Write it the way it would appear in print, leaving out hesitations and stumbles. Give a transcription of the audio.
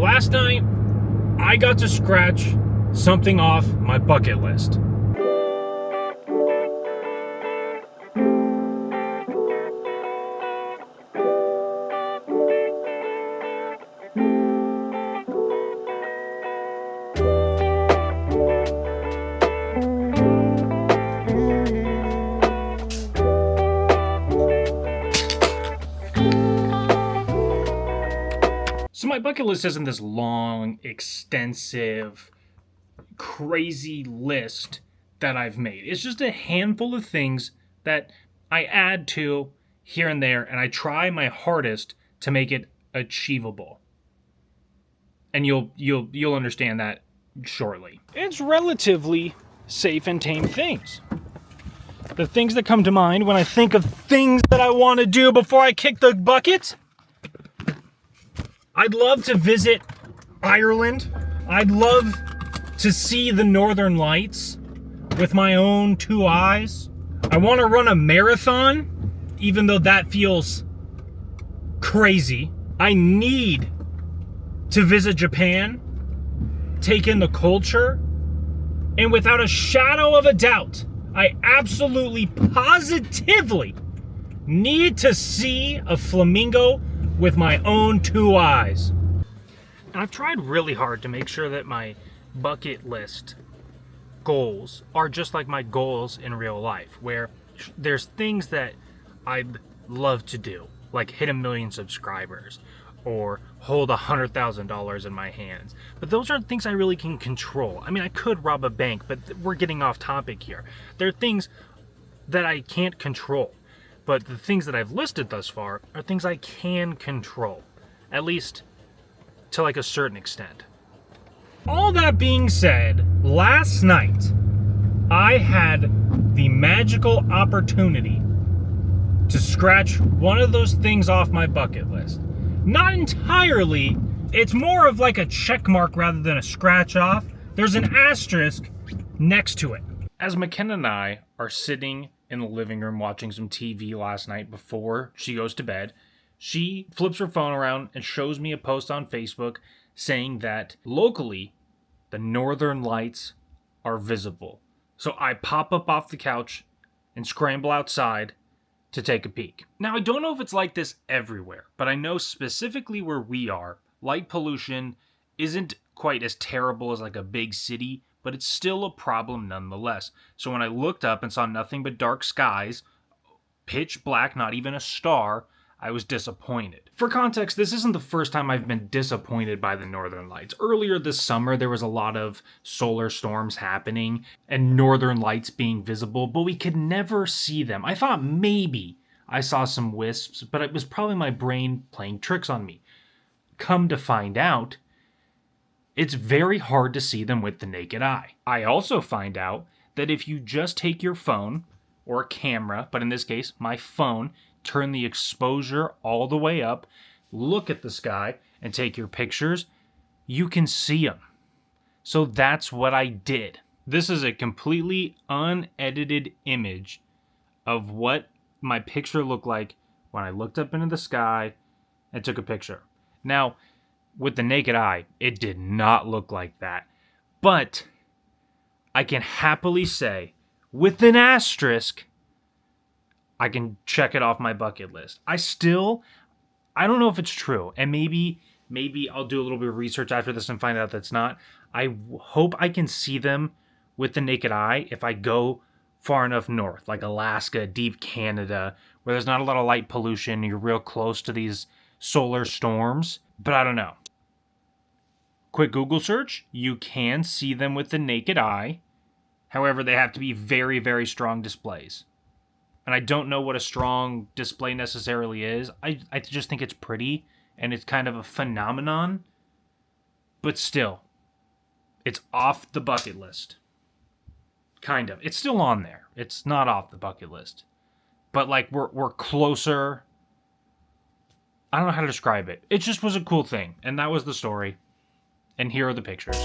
last night, I got to scratch something off my bucket list. So my bucket list isn't this long, extensive, crazy list that I've made. It's just a handful of things that I add to here and there, and I try my hardest to make it achievable. And you'll understand that shortly. It's relatively safe and tame things. The things that come to mind when I think of things that I want to do before I kick the bucket. I'd love to visit Ireland. I'd love to see the Northern Lights with my own two eyes. I want to run a marathon, even though that feels crazy. I need to visit Japan, take in the culture, and without a shadow of a doubt, I absolutely, positively need to see a flamingo with my own two eyes. And I've tried really hard to make sure that my bucket list goals are just like my goals in real life, where there's things that I'd love to do, like hit 1 million subscribers or hold $100,000 in my hands. But those aren't things I really can control. I mean, I could rob a bank, but we're getting off topic here. There are things that I can't control. But the things that I've listed thus far are things I can control, at least to like a certain extent. All that being said, last night I had the magical opportunity to scratch one of those things off my bucket list. Not entirely, it's more of like a check mark rather than a scratch off. There's an asterisk next to it. As McKenna and I are sitting in the living room watching some TV last night before she goes to bed, she flips her phone around and shows me a post on Facebook saying that locally, the Northern Lights are visible. So I pop up off the couch and scramble outside to take a peek. Now, I don't know if it's like this everywhere, but I know specifically where we are, light pollution isn't quite as terrible as like a big city, but it's still a problem nonetheless. So when I looked up and saw nothing but dark skies, pitch black, not even a star, I was disappointed. For context, this isn't the first time I've been disappointed by the Northern Lights. Earlier this summer, there was a lot of solar storms happening and Northern Lights being visible, but we could never see them. I thought maybe I saw some wisps, but it was probably my brain playing tricks on me. Come to find out, it's very hard to see them with the naked eye. I also find out that if you just take your phone or a camera, but in this case, my phone, turn the exposure all the way up, look at the sky, and take your pictures, you can see them. So that's what I did. This is a completely unedited image of what my picture looked like when I looked up into the sky and took a picture. Now, with the naked eye, it did not look like that. But I can happily say, with an asterisk, I can check it off my bucket list. I don't know if it's true. And maybe I'll do a little bit of research after this and find out that's not. I hope I can see them with the naked eye if I go far enough north, like Alaska, deep Canada, where there's not a lot of light pollution. You're real close to these solar storms. But I don't know. Quick Google search, you can see them with the naked eye. However, they have to be very, very strong displays. And I don't know what a strong display necessarily is. I just think it's pretty, and it's kind of a phenomenon. But still, it's off the bucket list. Kind of. It's still on there. It's not off the bucket list. But like, we're closer. I don't know how to describe it. It just was a cool thing. And that was the story. And here are the pictures.